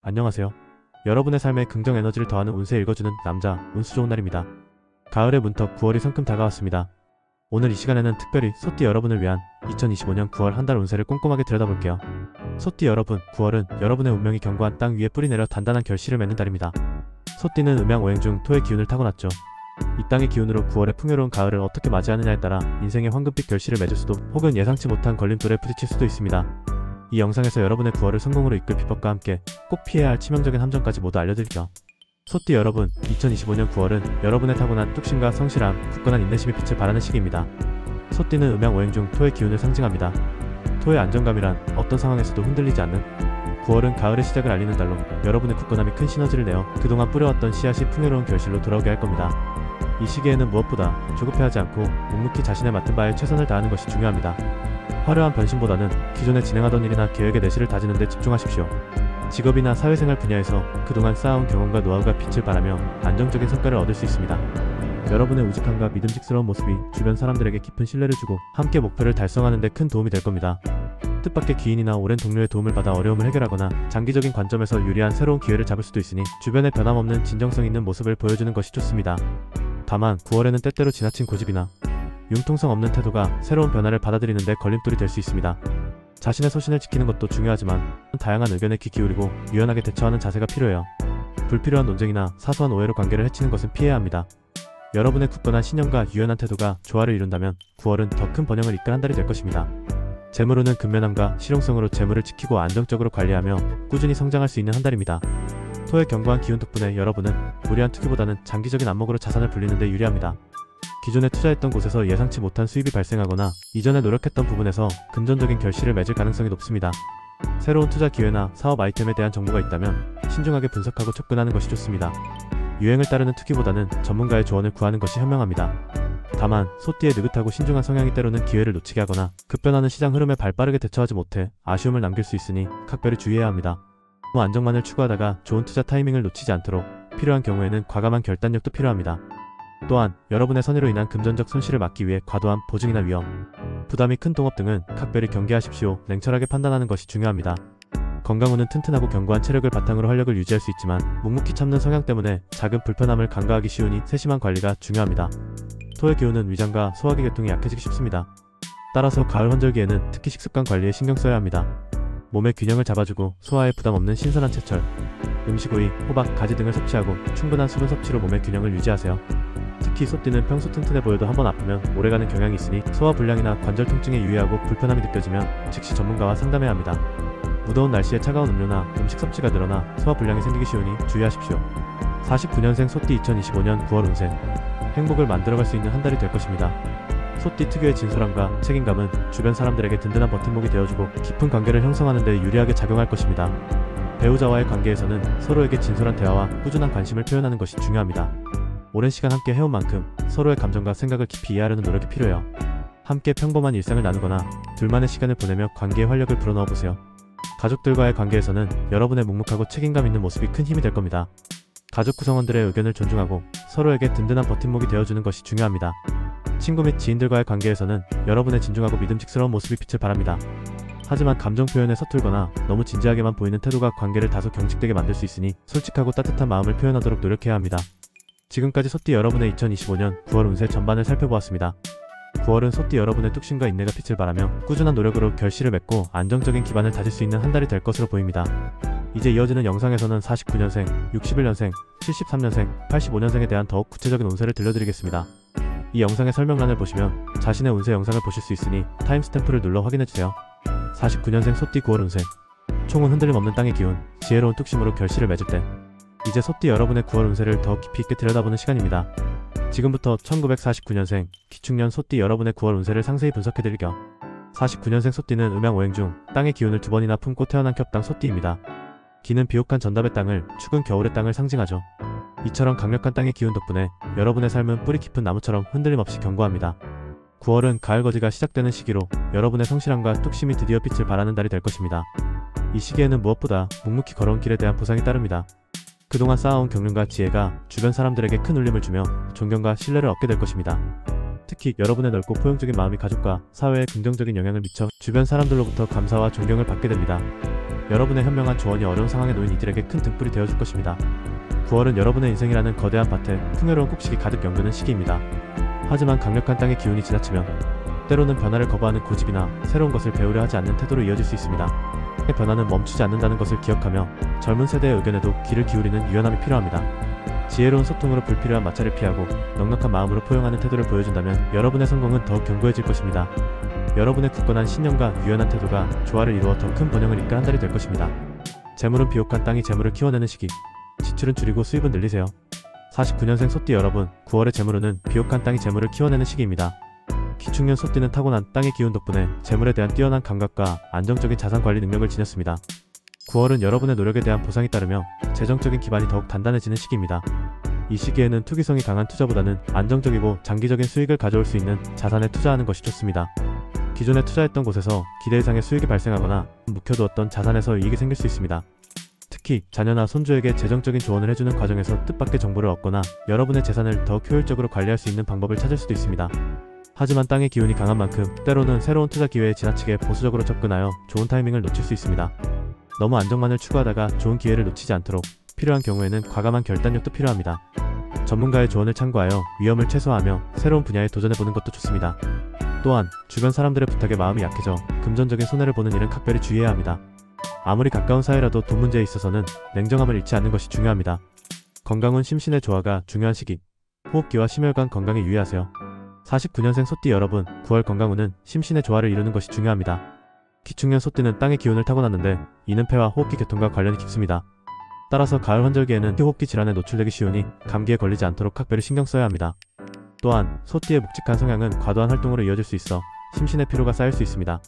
안녕하세요. 여러분의 삶에 긍정 에너지를 더하는 운세 읽어주는 남자, 운수 좋은 날입니다. 가을의 문턱 9월이 성큼 다가왔습니다. 오늘 이 시간에는 특별히 소띠 여러분을 위한 2025년 9월 한 달 운세를 꼼꼼하게 들여다볼게요. 소띠 여러분, 9월은 여러분의 운명이 견고한 땅 위에 뿌리내려 단단한 결실을 맺는 달입니다. 소띠는 음양오행 중 토의 기운을 타고났죠. 이 땅의 기운으로 9월의 풍요로운 가을을 어떻게 맞이하느냐에 따라 인생의 황금빛 결실을 맺을 수도 혹은 예상치 못한 걸림돌에 부딪힐 수도 있습니다. 이 영상에서 여러분의 9월을 성공으로 이끌 비법과 함께 꼭 피해야 할 치명적인 함정까지 모두 알려드릴게요. 소띠 여러분, 2025년 9월은 여러분의 타고난 뚝심과 성실함, 굳건한 인내심이 빛을 발하는 시기입니다. 소띠는 음양오행 중 토의 기운을 상징합니다. 토의 안정감이란 어떤 상황에서도 흔들리지 않는 9월은 가을의 시작을 알리는 달로 여러분의 굳건함이 큰 시너지를 내어 그동안 뿌려왔던 씨앗이 풍요로운 결실로 돌아오게 할 겁니다. 이 시기에는 무엇보다 조급해하지 않고 묵묵히 자신의 맡은 바에 최선을 다하는 것이 중요합니다. 화려한 변신보다는 기존에 진행하던 일이나 계획의 내실을 다지는 데 집중하십시오. 직업이나 사회생활 분야에서 그동안 쌓아온 경험과 노하우가 빛을 발하며 안정적인 성과를 얻을 수 있습니다. 여러분의 우직함과 믿음직스러운 모습이 주변 사람들에게 깊은 신뢰를 주고 함께 목표를 달성하는 데 큰 도움이 될 겁니다. 뜻밖의 기인이나 오랜 동료의 도움을 받아 어려움을 해결하거나 장기적인 관점에서 유리한 새로운 기회를 잡을 수도 있으니 주변에 변함없는 진정성 있는 모습을 보여주는 것이 좋습니다. 다만 9월에는 때때로 지나친 고집이나 융통성 없는 태도가 새로운 변화를 받아들이는 데 걸림돌이 될 수 있습니다. 자신의 소신을 지키는 것도 중요하지만 다양한 의견에 귀 기울이고 유연하게 대처하는 자세가 필요해요. 불필요한 논쟁이나 사소한 오해로 관계를 해치는 것은 피해야 합니다. 여러분의 굳건한 신념과 유연한 태도가 조화를 이룬다면 9월은 더 큰 번영을 이끌 한 달이 될 것입니다. 재물운은 근면함과 실용성으로 재물을 지키고 안정적으로 관리하며 꾸준히 성장할 수 있는 한 달입니다. 토의 견고한 기운 덕분에 여러분은 무리한 투기보다는 장기적인 안목으로 자산을 불리는 데 유리합니다. 기존에 투자했던 곳에서 예상치 못한 수입이 발생하거나 이전에 노력했던 부분에서 금전적인 결실을 맺을 가능성이 높습니다. 새로운 투자 기회나 사업 아이템에 대한 정보가 있다면 신중하게 분석하고 접근하는 것이 좋습니다. 유행을 따르는 투기보다는 전문가의 조언을 구하는 것이 현명합니다. 다만 소띠의 느긋하고 신중한 성향이 때로는 기회를 놓치게 하거나 급변하는 시장 흐름에 발빠르게 대처하지 못해 아쉬움을 남길 수 있으니 각별히 주의해야 합니다. 안정만을 추구하다가 좋은 투자 타이밍을 놓치지 않도록 필요한 경우에는 과감한 결단력도 필요합니다. 또한 여러분의 선의로 인한 금전적 손실을 막기 위해 과도한 보증이나 위험, 부담이 큰 동업 등은 각별히 경계하십시오. 냉철하게 판단하는 것이 중요합니다. 건강운은 튼튼하고 견고한 체력을 바탕으로 활력을 유지할 수 있지만 묵묵히 참는 성향 때문에 작은 불편함을 간과하기 쉬우니 세심한 관리가 중요합니다. 토의 기운은 위장과 소화기 계통이 약해지기 쉽습니다. 따라서 가을 환절기에는 특히 식습관 관리에 신경 써야 합니다. 몸의 균형을 잡아주고 소화에 부담 없는 신선한 채철, 음식오이, 호박, 가지 등을 섭취하고 충분한 수분 섭취로 몸의 균형을 유지하세요. 특히 소띠는 평소 튼튼해 보여도 한번 아프면 오래가는 경향이 있으니 소화불량이나 관절 통증에 유의하고 불편함이 느껴지면 즉시 전문가와 상담해야 합니다. 무더운 날씨에 차가운 음료나 음식 섭취가 늘어나 소화불량이 생기기 쉬우니 주의하십시오. 49년생 소띠 2025년 9월 운세. 행복을 만들어갈 수 있는 한 달이 될 것입니다. 소띠 특유의 진솔함과 책임감은 주변 사람들에게 든든한 버팀목이 되어주고 깊은 관계를 형성하는 데 유리하게 작용할 것입니다. 배우자와의 관계에서는 서로에게 진솔한 대화와 꾸준한 관심을 표현하는 것이 중요합니다. 오랜 시간 함께 해온 만큼 서로의 감정과 생각을 깊이 이해하려는 노력이 필요해요. 함께 평범한 일상을 나누거나 둘만의 시간을 보내며 관계에 활력을 불어넣어보세요. 가족들과의 관계에서는 여러분의 묵묵하고 책임감 있는 모습이 큰 힘이 될 겁니다. 가족 구성원들의 의견을 존중하고 서로에게 든든한 버팀목이 되어주는 것이 중요합니다. 친구 및 지인들과의 관계에서는 여러분의 진중하고 믿음직스러운 모습이 빛을 발합니다. 하지만 감정 표현에 서툴거나 너무 진지하게만 보이는 태도가 관계를 다소 경직되게 만들 수 있으니 솔직하고 따뜻한 마음을 표현하도록 노력해야 합니다. 지금까지 소띠 여러분의 2025년 9월 운세 전반을 살펴보았습니다. 9월은 소띠 여러분의 뚝심과 인내가 빛을 발하며 꾸준한 노력으로 결실을 맺고 안정적인 기반을 다질 수 있는 한 달이 될 것으로 보입니다. 이제 이어지는 영상에서는 49년생, 61년생, 73년생, 85년생에 대한 더욱 구체적인 운세를 들려드리겠습니다. 이 영상의 설명란을 보시면 자신의 운세 영상을 보실 수 있으니 타임스탬프를 눌러 확인해주세요. 49년생 소띠 9월 운세. 총은 흔들림 없는 땅의 기운, 지혜로운 뚝심으로 결실을 맺을 때. 이제 소띠 여러분의 9월 운세를 더 깊이 있게 들여다보는 시간입니다. 지금부터 1949년생 기축년 소띠 여러분의 9월 운세를 상세히 분석해드릴게요. 49년생 소띠는 음양오행 중 땅의 기운을 2번이나 품고 태어난 겹땅 소띠입니다. 기는 비옥한 전답의 땅을, 축은 겨울의 땅을 상징하죠. 이처럼 강력한 땅의 기운 덕분에 여러분의 삶은 뿌리 깊은 나무처럼 흔들림 없이 견고합니다. 9월은 가을거지가 시작되는 시기로 여러분의 성실함과 뚝심이 드디어 빛을 발하는 달이 될 것입니다. 이 시기에는 무엇보다 묵묵히 걸어온 길에 대한 보상이 따릅니다. 그동안 쌓아온 경륜과 지혜가 주변 사람들에게 큰 울림을 주며 존경과 신뢰를 얻게 될 것입니다. 특히 여러분의 넓고 포용적인 마음이 가족과 사회에 긍정적인 영향을 미쳐 주변 사람들로부터 감사와 존경을 받게 됩니다. 여러분의 현명한 조언이 어려운 상황에 놓인 이들에게 큰 등불이 되어줄 것입니다. 9월은 여러분의 인생이라는 거대한 밭에 풍요로운 곡식이 가득 연근는 시기입니다. 하지만 강력한 땅의 기운이 지나치면 때로는 변화를 거부하는 고집이나 새로운 것을 배우려 하지 않는 태도로 이어질 수 있습니다. 변화는 멈추지 않는다는 것을 기억하며 젊은 세대의 의견에도 귀를 기울이는 유연함이 필요합니다. 지혜로운 소통으로 불필요한 마찰을 피하고 넉넉한 마음으로 포용하는 태도를 보여준다면 여러분의 성공은 더욱 견고해질 것입니다. 여러분의 굳건한 신념과 유연한 태도가 조화를 이루어 더 큰 번영을 이끌 한 달이 될 것입니다. 재물은 비옥한 땅이 재물을 키워내는 시기. 지출은 줄이고 수입은 늘리세요. 49년생 소띠 여러분, 9월의 재물운은 비옥한 땅이 재물을 키워내는 시기입니다. 기축년 소띠는 타고난 땅의 기운 덕분에 재물에 대한 뛰어난 감각과 안정적인 자산 관리 능력을 지녔습니다. 9월은 여러분의 노력에 대한 보상이 따르며 재정적인 기반이 더욱 단단해지는 시기입니다. 이 시기에는 투기성이 강한 투자보다는 안정적이고 장기적인 수익을 가져올 수 있는 자산에 투자하는 것이 좋습니다. 기존에 투자했던 곳에서 기대 이상의 수익이 발생하거나 묵혀두었던 자산에서 이익이 생길 수 있습니다. 특히 자녀나 손주에게 재정적인 조언을 해주는 과정에서 뜻밖의 정보를 얻거나 여러분의 재산을 더 효율적으로 관리할 수 있는 방법을 찾을 수도 있습니다. 하지만 땅의 기운이 강한 만큼 때로는 새로운 투자 기회에 지나치게 보수적으로 접근하여 좋은 타이밍을 놓칠 수 있습니다. 너무 안정만을 추구하다가 좋은 기회를 놓치지 않도록 필요한 경우에는 과감한 결단력도 필요합니다. 전문가의 조언을 참고하여 위험을 최소화하며 새로운 분야에 도전해보는 것도 좋습니다. 또한 주변 사람들의 부탁에 마음이 약해져 금전적인 손해를 보는 일은 각별히 주의해야 합니다. 아무리 가까운 사이라도 돈 문제에 있어서는 냉정함을 잃지 않는 것이 중요합니다. 건강운 심신의 조화가 중요한 시기. 호흡기와 심혈관 건강에 유의하세요. 49년생 소띠 여러분, 9월 건강운은 심신의 조화를 이루는 것이 중요합니다. 기축년 소띠는 땅의 기운을 타고났는데 이는 폐와 호흡기 계통과 관련이 깊습니다. 따라서 가을 환절기에는 호흡기 질환에 노출되기 쉬우니 감기에 걸리지 않도록 각별히 신경 써야 합니다. 또한 소띠의 묵직한 성향은 과도한 활동으로 이어질 수 있어 심신의 피로가 쌓일 수 있습니다.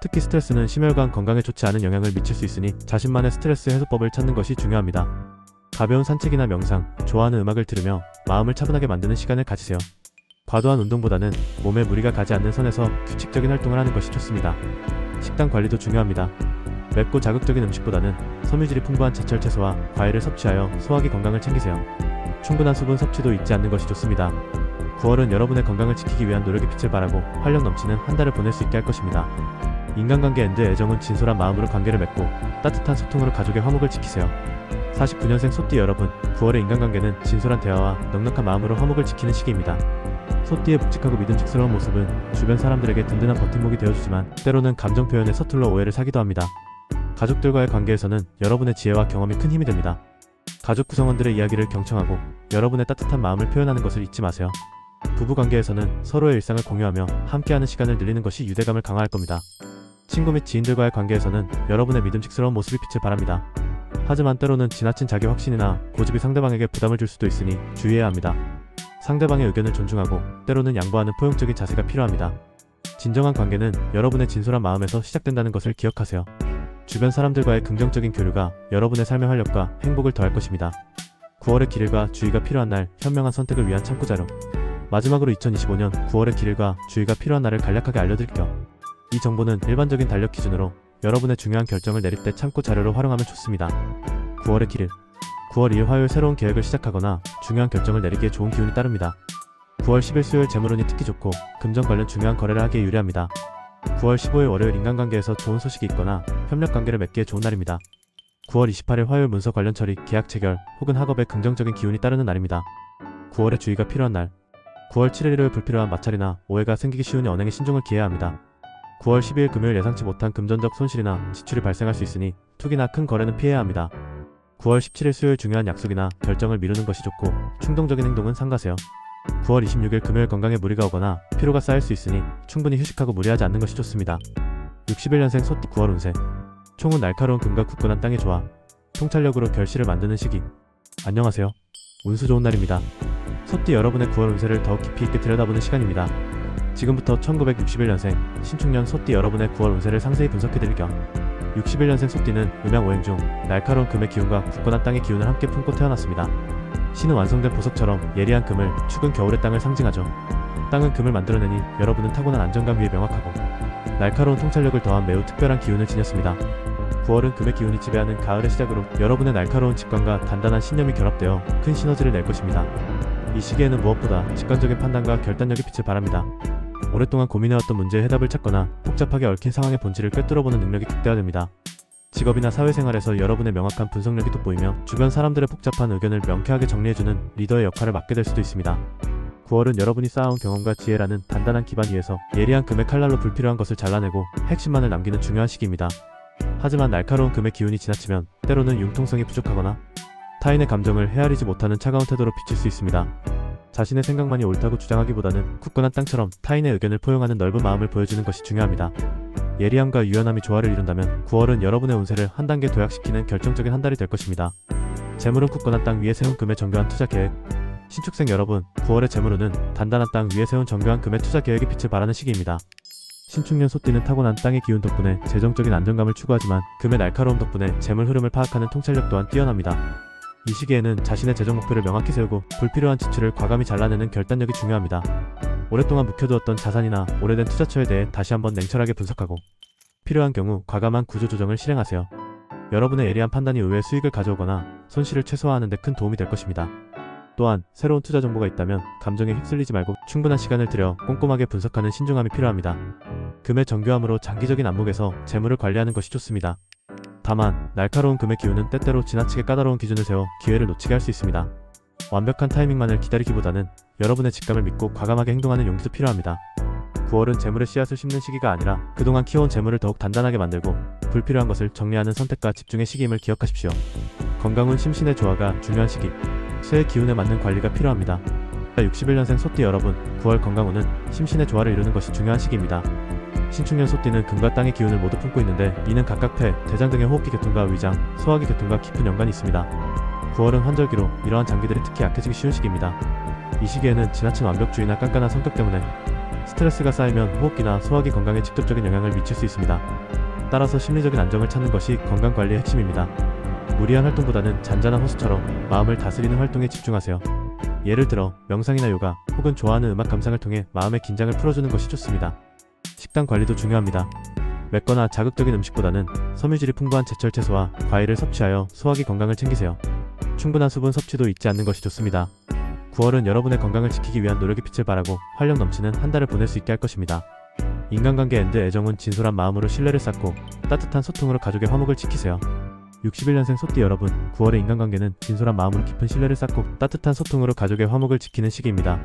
특히 스트레스는 심혈관 건강에 좋지 않은 영향을 미칠 수 있으니 자신만의 스트레스 해소법을 찾는 것이 중요합니다. 가벼운 산책이나 명상, 좋아하는 음악을 들으며 마음을 차분하게 만드는 시간을 가지세요. 과도한 운동보다는 몸에 무리가 가지 않는 선에서 규칙적인 활동을 하는 것이 좋습니다. 식단 관리도 중요합니다. 맵고 자극적인 음식보다는 섬유질이 풍부한 제철 채소와 과일을 섭취하여 소화기 건강을 챙기세요. 충분한 수분 섭취도 잊지 않는 것이 좋습니다. 9월은 여러분의 건강을 지키기 위한 노력의 빛을 발하고 활력 넘치는 한 달을 보낼 수 있게 할 것입니다. 인간관계 앤드 애정은 진솔한 마음으로 관계를 맺고 따뜻한 소통으로 가족의 화목을 지키세요. 49년생 소띠 여러분, 9월의 인간관계는 진솔한 대화와 넉넉한 마음으로 화목을 지키는 시기입니다. 소띠의 묵직하고 믿음직스러운 모습은 주변 사람들에게 든든한 버팀목이 되어주지만 때로는 감정 표현에 서툴러 오해를 사기도 합니다. 가족들과의 관계에서는 여러분의 지혜와 경험이 큰 힘이 됩니다. 가족 구성원들의 이야기를 경청하고 여러분의 따뜻한 마음을 표현하는 것을 잊지 마세요. 부부관계에서는 서로의 일상을 공유하며 함께하는 시간을 늘리는 것이 유대감을 강화할 겁니다. 친구 및 지인들과의 관계에서는 여러분의 믿음직스러운 모습이 빛을 발합니다. 하지만 때로는 지나친 자기 확신이나 고집이 상대방에게 부담을 줄 수도 있으니 주의해야 합니다. 상대방의 의견을 존중하고 때로는 양보하는 포용적인 자세가 필요합니다. 진정한 관계는 여러분의 진솔한 마음에서 시작된다는 것을 기억하세요. 주변 사람들과의 긍정적인 교류가 여러분의 삶의 활력과 행복을 더할 것입니다. 9월의 길일과 주의가 필요한 날, 현명한 선택을 위한 참고자료. 마지막으로 2025년 9월의 길일과 주의가 필요한 날을 간략하게 알려드릴게요. 이 정보는 일반적인 달력 기준으로 여러분의 중요한 결정을 내릴 때 참고 자료로 활용하면 좋습니다. 9월의 길일. 9월 2일 화요일 새로운 계획을 시작하거나 중요한 결정을 내리기에 좋은 기운이 따릅니다. 9월 10일 수요일 재물운이 특히 좋고 금전 관련 중요한 거래를 하기에 유리합니다. 9월 15일 월요일 인간관계에서 좋은 소식이 있거나 협력관계를 맺기에 좋은 날입니다. 9월 28일 화요일 문서 관련 처리, 계약 체결 혹은 학업에 긍정적인 기운이 따르는 날입니다. 9월에 주의가 필요한 날. 9월 7일 일요일 불필요한 마찰이나 오해가 생기기 쉬우니 언행에 신중을 기해야 합니다. 9월 12일 금요일 예상치 못한 금전적 손실이나 지출이 발생할 수 있으니 투기나 큰 거래는 피해야 합니다. 9월 17일 수요일 중요한 약속이나 결정을 미루는 것이 좋고 충동적인 행동은 삼가세요. 9월 26일 금요일 건강에 무리가 오거나 피로가 쌓일 수 있으니 충분히 휴식하고 무리하지 않는 것이 좋습니다. 61년생 소띠 9월 운세. 총은 날카로운 금과 굳건한 땅의 조화, 통찰력으로 결실을 만드는 시기. 안녕하세요. 운수 좋은 날입니다. 소띠 여러분의 9월 운세를 더 깊이 있게 들여다보는 시간입니다. 지금부터 1961년생 신축년 소띠 여러분의 9월 운세를 상세히 분석해드릴 겸 61년생 소띠는 음양오행 중 날카로운 금의 기운과 굳건한 땅의 기운을 함께 품고 태어났습니다. 신은 완성된 보석처럼 예리한 금을, 축은 겨울의 땅을 상징하죠. 땅은 금을 만들어내니 여러분은 타고난 안정감 위에 명확하고 날카로운 통찰력을 더한 매우 특별한 기운을 지녔습니다. 9월은 금의 기운이 지배하는 가을의 시작으로 여러분의 날카로운 직관과 단단한 신념이 결합되어 큰 시너지를 낼 것입니다. 이 시기에는 무엇보다 직관적인 판단과 결단력이 빛을 발합니다. 오랫동안 고민해왔던 문제의 해답을 찾거나 복잡하게 얽힌 상황의 본질을 꿰뚫어보는 능력이 극대화됩니다. 직업이나 사회생활에서 여러분의 명확한 분석력이 돋보이며 주변 사람들의 복잡한 의견을 명쾌하게 정리해주는 리더의 역할을 맡게 될 수도 있습니다. 9월은 여러분이 쌓아온 경험과 지혜라는 단단한 기반 위에서 예리한 금의 칼날로 불필요한 것을 잘라내고 핵심만을 남기는 중요한 시기입니다. 하지만 날카로운 금의 기운이 지나치면 때로는 융통성이 부족하거나 타인의 감정을 헤아리지 못하는 차가운 태도로 비칠 수 있습니다. 자신의 생각만이 옳다고 주장하기보다는 굳건한 땅처럼 타인의 의견을 포용하는 넓은 마음을 보여주는 것이 중요합니다. 예리함과 유연함이 조화를 이룬다면 9월은 여러분의 운세를 한 단계 도약시키는 결정적인 한 달이 될 것입니다. 재물은 굳건한 땅 위에 세운 금의 정교한 투자 계획. 신축생 여러분, 9월의 재물운은 단단한 땅 위에 세운 정교한 금의 투자 계획의 빛을 발하는 시기입니다. 신축년 소띠는 타고난 땅의 기운 덕분에 재정적인 안정감을 추구하지만 금의 날카로움 덕분에 재물 흐름을 파악하는 통찰력 또한 뛰어납니다. 이 시기에는 자신의 재정 목표를 명확히 세우고 불필요한 지출을 과감히 잘라내는 결단력이 중요합니다. 오랫동안 묵혀두었던 자산이나 오래된 투자처에 대해 다시 한번 냉철하게 분석하고 필요한 경우 과감한 구조조정을 실행하세요. 여러분의 예리한 판단이 의외의 수익을 가져오거나 손실을 최소화하는 데 큰 도움이 될 것입니다. 또한 새로운 투자 정보가 있다면 감정에 휩쓸리지 말고 충분한 시간을 들여 꼼꼼하게 분석하는 신중함이 필요합니다. 금의 정교함으로 장기적인 안목에서 재물을 관리하는 것이 좋습니다. 다만 날카로운 금의 기운은 때때로 지나치게 까다로운 기준을 세워 기회를 놓치게 할 수 있습니다. 완벽한 타이밍만을 기다리기보다는 여러분의 직감을 믿고 과감하게 행동하는 용기도 필요합니다. 9월은 재물의 씨앗을 심는 시기가 아니라 그동안 키워온 재물을 더욱 단단하게 만들고 불필요한 것을 정리하는 선택과 집중의 시기임을 기억하십시오. 건강운 심신의 조화가 중요한 시기. 쇠의 기운에 맞는 관리가 필요합니다. 61년생 소띠 여러분, 9월 건강운은 심신의 조화를 이루는 것이 중요한 시기입니다. 신축년 소띠는 금과 땅의 기운을 모두 품고 있는데 이는 각각 폐, 대장 등의 호흡기 계통과 위장, 소화기 계통과 깊은 연관이 있습니다. 9월은 환절기로 이러한 장기들이 특히 약해지기 쉬운 시기입니다. 이 시기에는 지나친 완벽주의나 깐깐한 성격 때문에 스트레스가 쌓이면 호흡기나 소화기 건강에 직접적인 영향을 미칠 수 있습니다. 따라서 심리적인 안정을 찾는 것이 건강관리의 핵심입니다. 무리한 활동보다는 잔잔한 호수처럼 마음을 다스리는 활동에 집중하세요. 예를 들어 명상이나 요가 혹은 좋아하는 음악 감상을 통해 마음의 긴장을 풀어주는 것이 좋습니다. 식단 관리도 중요합니다. 맵거나 자극적인 음식보다는 섬유질이 풍부한 제철 채소와 과일을 섭취하여 소화기 건강을 챙기세요. 충분한 수분 섭취도 잊지 않는 것이 좋습니다. 9월은 여러분의 건강을 지키기 위한 노력이 빛을 발하고 활력 넘치는 한 달을 보낼 수 있게 할 것입니다. 인간관계 앤드 애정은 진솔한 마음으로 신뢰를 쌓고 따뜻한 소통으로 가족의 화목을 지키세요. 61년생 소띠 여러분, 9월의 인간관계는 진솔한 마음으로 깊은 신뢰를 쌓고 따뜻한 소통으로 가족의 화목을 지키는 시기입니다.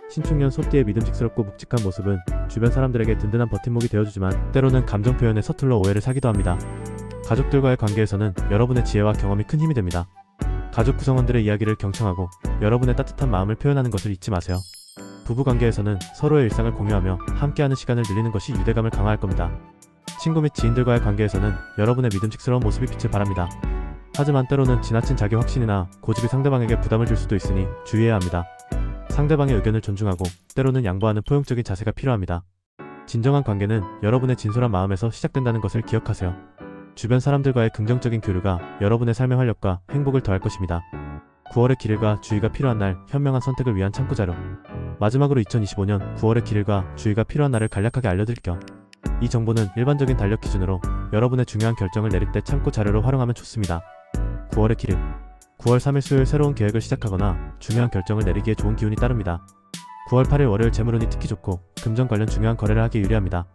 신축년 소띠의 믿음직스럽고 묵직한 모습은 주변 사람들에게 든든한 버팀목이 되어주지만 때로는 감정 표현에 서툴러 오해를 사기도 합니다. 가족들과의 관계에서는 여러분의 지혜와 경험이 큰 힘이 됩니다. 가족 구성원들의 이야기를 경청하고 여러분의 따뜻한 마음을 표현하는 것을 잊지 마세요. 부부관계에서는 서로의 일상을 공유하며 함께하는 시간을 늘리는 것이 유대감을 강화할 겁니다. 친구 및 지인들과의 관계에서는 여러분의 믿음직스러운 모습이 빛을 발합니다. 하지만 때로는 지나친 자기 확신이나 고집이 상대방에게 부담을 줄 수도 있으니 주의해야 합니다. 상대방의 의견을 존중하고 때로는 양보하는 포용적인 자세가 필요합니다. 진정한 관계는 여러분의 진솔한 마음에서 시작된다는 것을 기억하세요. 주변 사람들과의 긍정적인 교류가 여러분의 삶의 활력과 행복을 더할 것입니다. 9월의 길일과 주의가 필요한 날, 현명한 선택을 위한 참고자료. 마지막으로 2025년 9월의 길일과 주의가 필요한 날을 간략하게 알려드릴게요. 이 정보는 일반적인 달력 기준으로 여러분의 중요한 결정을 내릴 때 참고 자료로 활용하면 좋습니다. 9월의 길일. 9월 3일 수요일 새로운 계획을 시작하거나 중요한 결정을 내리기에 좋은 기운이 따릅니다. 9월 8일 월요일 재물운이 특히 좋고 금전 관련 중요한 거래를 하기에 유리합니다.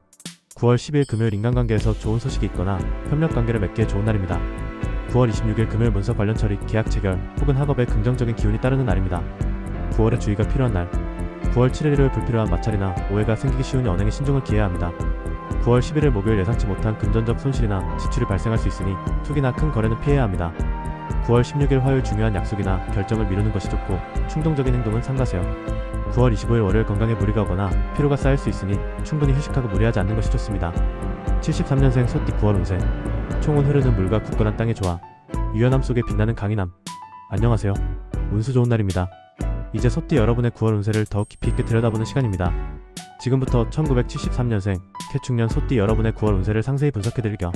9월 10일 금요일 인간관계에서 좋은 소식이 있거나 협력관계를 맺기에 좋은 날입니다. 9월 26일 금요일 문서 관련 처리, 계약 체결 혹은 학업에 긍정적인 기운이 따르는 날입니다. 9월에 주의가 필요한 날. 9월 7일 일요일 불필요한 마찰이나 오해가 생기기 쉬우니 언행에 신중을 기해야 합니다. 9월 11일 목요일 예상치 못한 금전적 손실이나 지출이 발생할 수 있으니 투기나 큰 거래는 피해야 합니다. 9월 16일 화요일 중요한 약속이나 결정을 미루는 것이 좋고 충동적인 행동은 삼가세요. 9월 25일 월요일 건강에 무리가 오거나 피로가 쌓일 수 있으니 충분히 휴식하고 무리하지 않는 것이 좋습니다. 73년생 소띠 9월 운세. 총은 흐르는 물과 굳건한 땅의 조화. 유연함 속에 빛나는 강인함. 안녕하세요. 운수 좋은 날입니다. 이제 소띠 여러분의 9월 운세를 더욱 깊이 있게 들여다보는 시간입니다. 지금부터 1973년생 개축년 소띠 여러분의 9월 운세를 상세히 분석해드릴게요.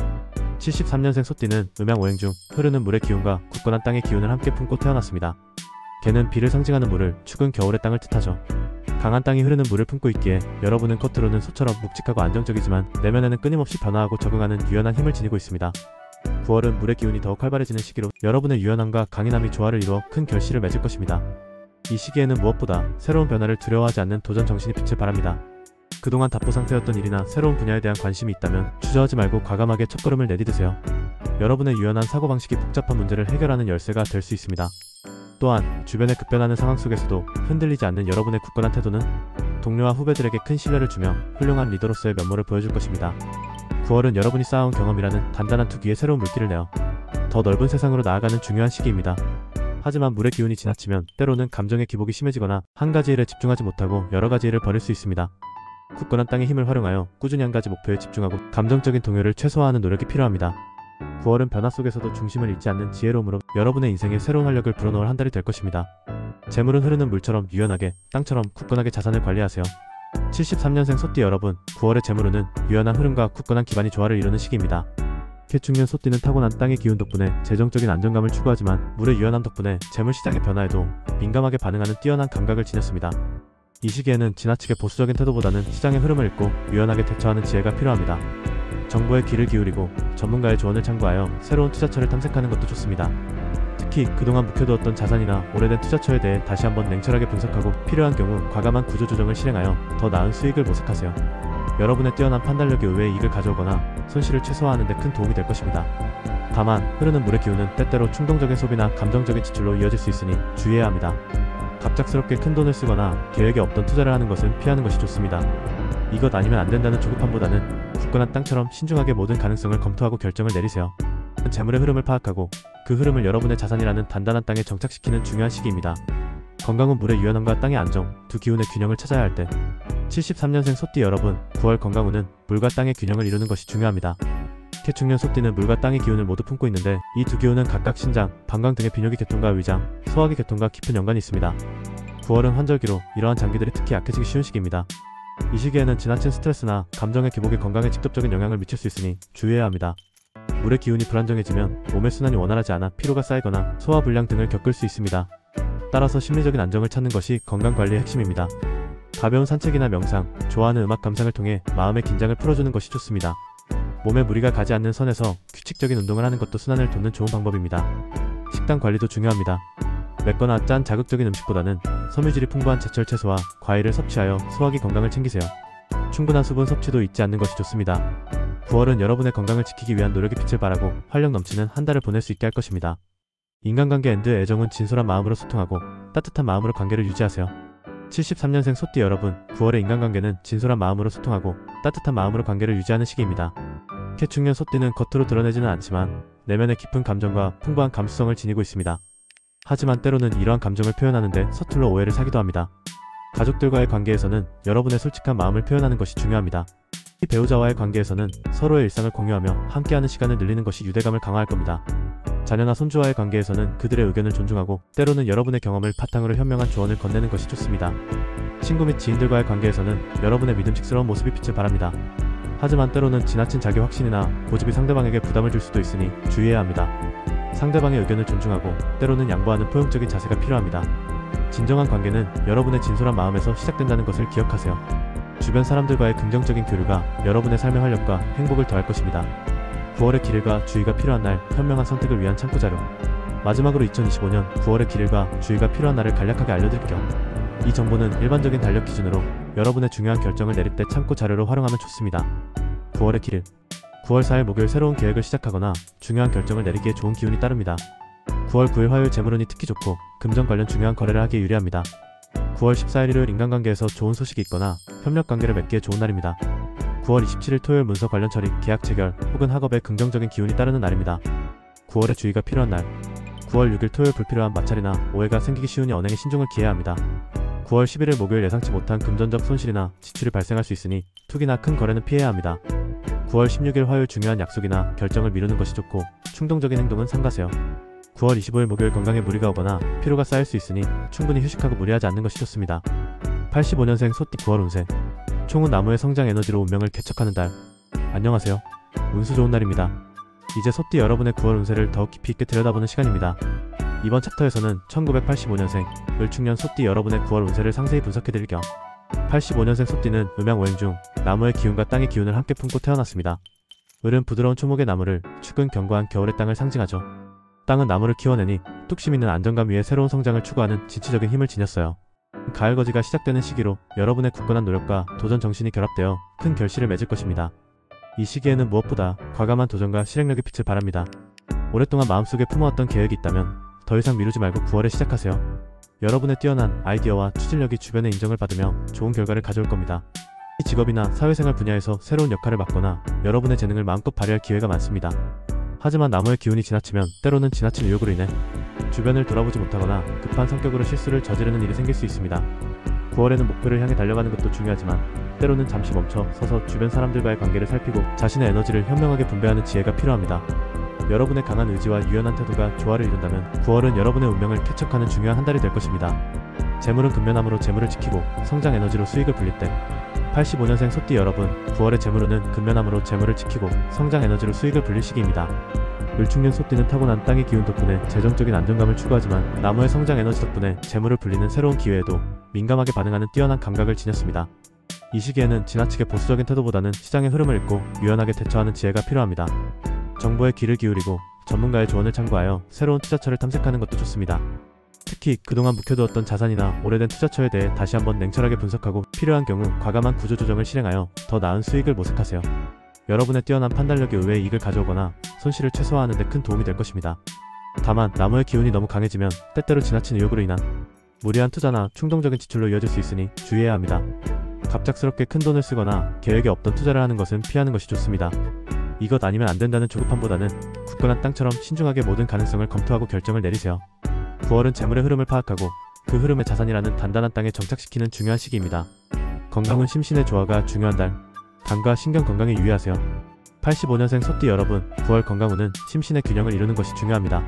73년생 소띠는 음양오행 중 흐르는 물의 기운과 굳건한 땅의 기운을 함께 품고 태어났습니다. 개는 비를 상징하는 물을, 축은 겨울의 땅을 뜻하죠. 강한 땅이 흐르는 물을 품고 있기에 여러분은 겉으로는 소처럼 묵직하고 안정적이지만 내면에는 끊임없이 변화하고 적응하는 유연한 힘을 지니고 있습니다. 9월은 물의 기운이 더욱 활발해지는 시기로 여러분의 유연함과 강인함이 조화를 이루어 큰 결실을 맺을 것입니다. 이 시기에는 무엇보다 새로운 변화를 두려워하지 않는 도전 정신이 빛을 발합니다. 그동안 답보 상태였던 일이나 새로운 분야에 대한 관심이 있다면 주저하지 말고 과감하게 첫걸음을 내디드세요. 여러분의 유연한 사고방식이 복잡한 문제를 해결하는 열쇠가 될 수 있습니다. 또한 주변에 급변하는 상황 속에서도 흔들리지 않는 여러분의 굳건한 태도는 동료와 후배들에게 큰 신뢰를 주며 훌륭한 리더로서의 면모를 보여줄 것입니다. 9월은 여러분이 쌓아온 경험이라는 단단한 뚝 위에 새로운 물길을 내어 더 넓은 세상으로 나아가는 중요한 시기입니다. 하지만 물의 기운이 지나치면 때로는 감정의 기복이 심해지거나 한 가지 일에 집중하지 못하고 여러 가지 일을 벌일 수 있습니다. 굳건한 땅의 힘을 활용하여 꾸준히 한 가지 목표에 집중하고 감정적인 동요를 최소화하는 노력이 필요합니다. 9월은 변화 속에서도 중심을 잃지 않는 지혜로움으로 여러분의 인생에 새로운 활력을 불어넣을 한 달이 될 것입니다. 재물은 흐르는 물처럼 유연하게, 땅처럼 굳건하게 자산을 관리하세요. 73년생 소띠 여러분, 9월의 재물운은 유연한 흐름과 굳건한 기반이 조화를 이루는 시기입니다. 개축년 소띠는 타고난 땅의 기운 덕분에 재정적인 안정감을 추구하지만 물의 유연함 덕분에 재물 시장의 변화에도 민감하게 반응하는 뛰어난 감각을 지녔습니다. 이 시기에는 지나치게 보수적인 태도보다는 시장의 흐름을 읽고 유연하게 대처하는 지혜가 필요합니다. 정보에 귀를 기울이고 전문가의 조언을 참고하여 새로운 투자처를 탐색하는 것도 좋습니다. 특히 그동안 묵혀두었던 자산이나 오래된 투자처에 대해 다시 한번 냉철하게 분석하고 필요한 경우 과감한 구조조정을 실행하여 더 나은 수익을 모색하세요. 여러분의 뛰어난 판단력이 의외의 이익을 가져오거나 손실을 최소화하는 데 큰 도움이 될 것입니다. 다만 흐르는 물의 기운은 때때로 충동적인 소비나 감정적인 지출로 이어질 수 있으니 주의해야 합니다. 갑작스럽게 큰 돈을 쓰거나 계획에 없던 투자를 하는 것은 피하는 것이 좋습니다. 이것 아니면 안 된다는 조급함보다는 굳건한 땅처럼 신중하게 모든 가능성을 검토하고 결정을 내리세요. 재물의 흐름을 파악하고 그 흐름을 여러분의 자산이라는 단단한 땅에 정착시키는 중요한 시기입니다. 건강은 물의 유연함과 땅의 안정, 두 기운의 균형을 찾아야 할 때 73년생 소띠 여러분, 9월 건강운은 물과 땅의 균형을 이루는 것이 중요합니다. 개축년 소띠는 물과 땅의 기운을 모두 품고 있는데 이 두 기운은 각각 신장, 방광 등의 비뇨기 계통과 위장, 소화기 계통과 깊은 연관이 있습니다. 9월은 환절기로 이러한 장기들이 특히 약해지기 쉬운 시기입니다. 이 시기에는 지나친 스트레스나 감정의 기복이 건강에 직접적인 영향을 미칠 수 있으니 주의해야 합니다. 물의 기운이 불안정해지면 몸의 순환이 원활하지 않아 피로가 쌓이거나 소화불량 등을 겪을 수 있습니다. 따라서 심리적인 안정을 찾는 것이 건강관리의 핵심입니다. 가벼운 산책이나 명상, 좋아하는 음악 감상을 통해 마음의 긴장을 풀어주는 것이 좋습니다. 몸에 무리가 가지 않는 선에서 규칙적인 운동을 하는 것도 순환을 돕는 좋은 방법입니다. 식단 관리도 중요합니다. 맵거나 짠 자극적인 음식보다는 섬유질이 풍부한 제철 채소와 과일을 섭취하여 소화기 건강을 챙기세요. 충분한 수분 섭취도 잊지 않는 것이 좋습니다. 9월은 여러분의 건강을 지키기 위한 노력의 빛을 발하고 활력 넘치는 한 달을 보낼 수 있게 할 것입니다. 인간관계 애정은 진솔한 마음으로 소통하고 따뜻한 마음으로 관계를 유지하세요. 73년생 소띠 여러분, 9월의 인간관계는 진솔한 마음으로 소통하고 따뜻한 마음으로 관계를 유지하는 시기입니다. 개축년 소띠는 겉으로 드러내지는 않지만 내면의 깊은 감정과 풍부한 감수성을 지니고 있습니다. 하지만 때로는 이러한 감정을 표현하는데 서툴러 오해를 사기도 합니다. 가족들과의 관계에서는 여러분의 솔직한 마음을 표현하는 것이 중요합니다. 배우자와의 관계에서는 서로의 일상을 공유하며 함께하는 시간을 늘리는 것이 유대감을 강화할 겁니다. 자녀나 손주와의 관계에서는 그들의 의견을 존중하고 때로는 여러분의 경험을 바탕으로 현명한 조언을 건네는 것이 좋습니다. 친구 및 지인들과의 관계에서는 여러분의 믿음직스러운 모습이 빛을 발합니다. 하지만 때로는 지나친 자기 확신이나 고집이 상대방에게 부담을 줄 수도 있으니 주의해야 합니다. 상대방의 의견을 존중하고 때로는 양보하는 포용적인 자세가 필요합니다. 진정한 관계는 여러분의 진솔한 마음에서 시작된다는 것을 기억하세요. 주변 사람들과의 긍정적인 교류가 여러분의 삶의 활력과 행복을 더할 것입니다. 9월의 길일과 주의가 필요한 날, 현명한 선택을 위한 참고자료. 마지막으로 2025년 9월의 길일과 주의가 필요한 날을 간략하게 알려드릴게요. 이 정보는 일반적인 달력 기준으로 여러분의 중요한 결정을 내릴 때 참고자료로 활용하면 좋습니다. 9월의 길일. 9월 4일 목요일 새로운 계획을 시작하거나 중요한 결정을 내리기에 좋은 기운이 따릅니다. 9월 9일 화요일 재물운이 특히 좋고 금전 관련 중요한 거래를 하기에 유리합니다. 9월 14일 일요일 인간관계에서 좋은 소식이 있거나 협력관계를 맺기에 좋은 날입니다. 9월 27일 토요일 문서 관련 처리, 계약 체결 혹은 학업에 긍정적인 기운이 따르는 날입니다. 9월에 주의가 필요한 날. 9월 6일 토요일 불필요한 마찰이나 오해가 생기기 쉬우니 언행에 신중을 기해야 합니다. 9월 11일 목요일 예상치 못한 금전적 손실이나 지출이 발생할 수 있으니 투기나 큰 거래는 피해야 합니다. 9월 16일 화요일 중요한 약속이나 결정을 미루는 것이 좋고 충동적인 행동은 삼가세요. 9월 25일 목요일 건강에 무리가 오거나 피로가 쌓일 수 있으니 충분히 휴식하고 무리하지 않는 것이 좋습니다. 85년생 소띠 9월 운세. 총은 나무의 성장 에너지로 운명을 개척하는 달. 안녕하세요. 운수 좋은 날입니다. 이제 소띠 여러분의 9월 운세를 더욱 깊이 있게 들여다보는 시간입니다. 이번 챕터에서는 1985년생 을축년 소띠 여러분의 9월 운세를 상세히 분석해드릴 겸 85년생 소띠는 음양오행 중 나무의 기운과 땅의 기운을 함께 품고 태어났습니다. 을은 부드러운 초목의 나무를, 축은 견고한 겨울의 땅을 상징하죠. 땅은 나무를 키워내니 뚝심 있는 안정감 위에 새로운 성장을 추구하는 진취적인 힘을 지녔어요. 가을거지가 시작되는 시기로 여러분의 굳건한 노력과 도전 정신이 결합되어 큰 결실을 맺을 것입니다. 이 시기에는 무엇보다 과감한 도전과 실행력의 빛을 발합니다. 오랫동안 마음속에 품어왔던 계획이 있다면 더 이상 미루지 말고 9월에 시작하세요. 여러분의 뛰어난 아이디어와 추진력이 주변의 인정을 받으며 좋은 결과를 가져올 겁니다. 직업이나 사회생활 분야에서 새로운 역할을 맡거나 여러분의 재능을 마음껏 발휘할 기회가 많습니다. 하지만 나무의 기운이 지나치면 때로는 지나친 의욕으로 인해 주변을 돌아보지 못하거나 급한 성격으로 실수를 저지르는 일이 생길 수 있습니다. 9월에는 목표를 향해 달려가는 것도 중요하지만 때로는 잠시 멈춰 서서 주변 사람들과의 관계를 살피고 자신의 에너지를 현명하게 분배하는 지혜가 필요합니다. 여러분의 강한 의지와 유연한 태도가 조화를 이룬다면 9월은 여러분의 운명을 쾌척하는 중요한 한 달이 될 것입니다. 재물은 근면함으로 재물을 지키고 성장 에너지로 수익을 불릴 때 85년생 소띠 여러분, 9월의 재물운은 근면함으로 재물을 지키고 성장 에너지로 수익을 불릴 시기입니다. 을충년 소띠는 타고난 땅의 기운 덕분에 재정적인 안정감을 추구하지만 나무의 성장 에너지 덕분에 재물을 불리는 새로운 기회에도 민감하게 반응하는 뛰어난 감각을 지녔습니다. 이 시기에는 지나치게 보수적인 태도보다는 시장의 흐름을 읽고 유연하게 대처하는 지혜가 필요합니다. 정보에 귀를 기울이고 전문가의 조언을 참고하여 새로운 투자처를 탐색하는 것도 좋습니다. 특히 그동안 묵혀두었던 자산이나 오래된 투자처에 대해 다시 한번 냉철하게 분석하고 필요한 경우 과감한 구조조정을 실행하여 더 나은 수익을 모색하세요. 여러분의 뛰어난 판단력이 의외의 이익을 가져오거나 손실을 최소화하는 데 큰 도움이 될 것입니다. 다만 나무의 기운이 너무 강해지면 때때로 지나친 의욕으로 인한 무리한 투자나 충동적인 지출로 이어질 수 있으니 주의해야 합니다. 갑작스럽게 큰 돈을 쓰거나 계획에 없던 투자를 하는 것은 피하는 것이 좋습니다. 이것 아니면 안 된다는 조급함보다는 굳건한 땅처럼 신중하게 모든 가능성을 검토하고 결정을 내리세요. 9월은 재물의 흐름을 파악하고 그 흐름의 자산이라는 단단한 땅에 정착시키는 중요한 시기입니다. 건강은 심신의 조화가 중요한 달. 간과 신경 건강에 유의하세요. 85년생 소띠 여러분, 9월 건강운은 심신의 균형을 이루는 것이 중요합니다.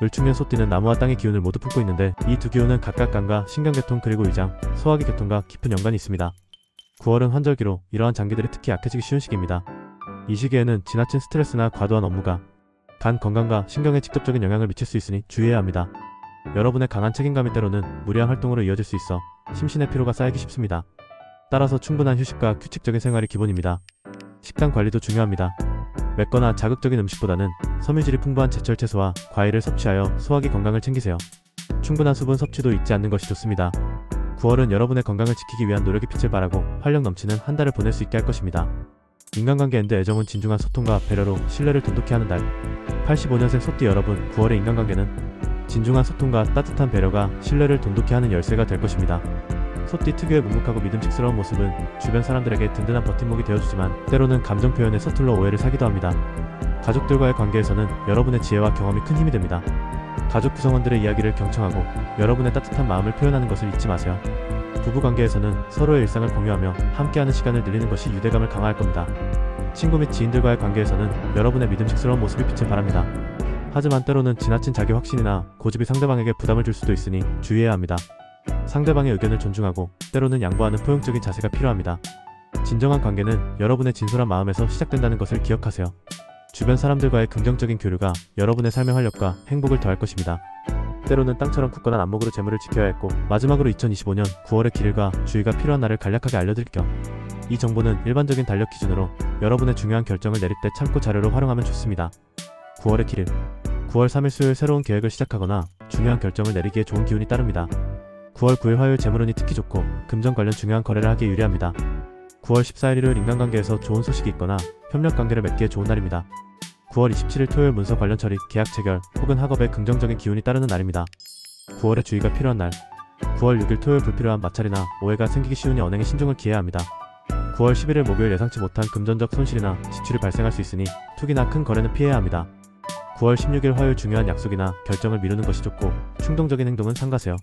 을충년 소띠는 나무와 땅의 기운을 모두 품고 있는데 이 두 기운은 각각 간과 신경계통 그리고 위장, 소화기 계통과 깊은 연관이 있습니다. 9월은 환절기로 이러한 장기들이 특히 약해지기 쉬운 시기입니다. 이 시기에는 지나친 스트레스나 과도한 업무가 간 건강과 신경에 직접적인 영향을 미칠 수 있으니 주의해야 합니다. 여러분의 강한 책임감이 때로는 무리한 활동으로 이어질 수 있어 심신의 피로가 쌓이기 쉽습니다. 따라서 충분한 휴식과 규칙적인 생활이 기본입니다. 식단 관리도 중요합니다. 맵거나 자극적인 음식보다는 섬유질이 풍부한 제철 채소와 과일을 섭취하여 소화기 건강을 챙기세요. 충분한 수분 섭취도 잊지 않는 것이 좋습니다. 9월은 여러분의 건강을 지키기 위한 노력이 빛을 발하고 활력 넘치는 한 달을 보낼 수 있게 할 것입니다. 인간관계 앤드 애정은 진중한 소통과 배려로 신뢰를 돈독히 하는 달. 85년생 소띠 여러분, 9월의 인간관계는 진중한 소통과 따뜻한 배려가 신뢰를 돈독히 하는 열쇠가 될 것입니다. 소띠 특유의 묵묵하고 믿음직스러운 모습은 주변 사람들에게 든든한 버팀목이 되어주지만 때로는 감정 표현에 서툴러 오해를 사기도 합니다. 가족들과의 관계에서는 여러분의 지혜와 경험이 큰 힘이 됩니다. 가족 구성원들의 이야기를 경청하고 여러분의 따뜻한 마음을 표현하는 것을 잊지 마세요. 부부관계에서는 서로의 일상을 공유하며 함께하는 시간을 늘리는 것이 유대감을 강화할 겁니다. 친구 및 지인들과의 관계에서는 여러분의 믿음직스러운 모습이 빛을 발합니다. 하지만 때로는 지나친 자기 확신이나 고집이 상대방에게 부담을 줄 수도 있으니 주의해야 합니다. 상대방의 의견을 존중하고 때로는 양보하는 포용적인 자세가 필요합니다. 진정한 관계는 여러분의 진솔한 마음에서 시작된다는 것을 기억하세요. 주변 사람들과의 긍정적인 교류가 여러분의 삶의 활력과 행복을 더할 것입니다. 때로는 땅처럼 굳건한 안목으로 재물을 지켜야 했고 마지막으로 2025년 9월의 길과 주의가 필요한 날을 간략하게 알려드릴 겸 이 정보는 일반적인 달력 기준으로 여러분의 중요한 결정을 내릴 때 참고 자료로 활용하면 좋습니다. 9월의 길일 9월 3일 수요일 새로운 계획을 시작하거나 중요한 결정을 내리기에 좋은 기운이 따릅니다. 9월 9일 화요일 재물운이 특히 좋고 금전 관련 중요한 거래를 하기에 유리합니다. 9월 14일 일요일 인간관계에서 좋은 소식이 있거나 협력관계를 맺기에 좋은 날입니다. 9월 27일 토요일 문서 관련 처리, 계약 체결 혹은 학업에 긍정적인 기운이 따르는 날입니다. 9월에 주의가 필요한 날 9월 6일 토요일 불필요한 마찰이나 오해가 생기기 쉬우니 언행에 신중을 기해야 합니다. 9월 11일 목요일 예상치 못한 금전적 손실이나 지출이 발생할 수 있으니 투기나 큰 거래는 피해야 합니다. 9월 16일 화요일 중요한 약속이나 결정을 미루는 것이 좋고 충동적인 행동은 삼가세요.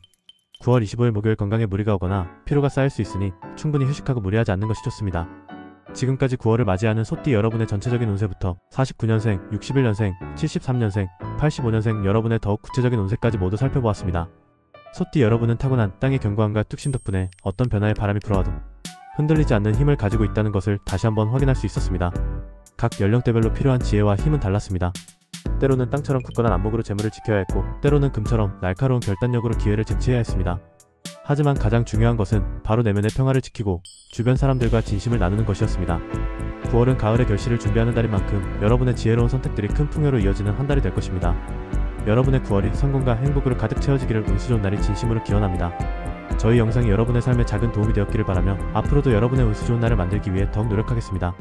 9월 25일 목요일 건강에 무리가 오거나 피로가 쌓일 수 있으니 충분히 휴식하고 무리하지 않는 것이 좋습니다. 지금까지 9월을 맞이하는 소띠 여러분의 전체적인 운세부터 49년생, 61년생, 73년생, 85년생 여러분의 더욱 구체적인 운세까지 모두 살펴보았습니다. 소띠 여러분은 타고난 땅의 견고함과 뚝심 덕분에 어떤 변화의 바람이 불어와도 흔들리지 않는 힘을 가지고 있다는 것을 다시 한번 확인할 수 있었습니다. 각 연령대별로 필요한 지혜와 힘은 달랐습니다. 때로는 땅처럼 굳건한 안목으로 재물을 지켜야 했고 때로는 금처럼 날카로운 결단력으로 기회를 쟁취해야 했습니다. 하지만 가장 중요한 것은 바로 내면의 평화를 지키고 주변 사람들과 진심을 나누는 것이었습니다. 9월은 가을의 결실을 준비하는 달인 만큼 여러분의 지혜로운 선택들이 큰 풍요로 이어지는 한 달이 될 것입니다. 여러분의 9월이 성공과 행복으로 가득 채워지기를 운수 좋은 날이 진심으로 기원합니다. 저희 영상이 여러분의 삶에 작은 도움이 되었기를 바라며 앞으로도 여러분의 운수 좋은 날을 만들기 위해 더욱 노력하겠습니다.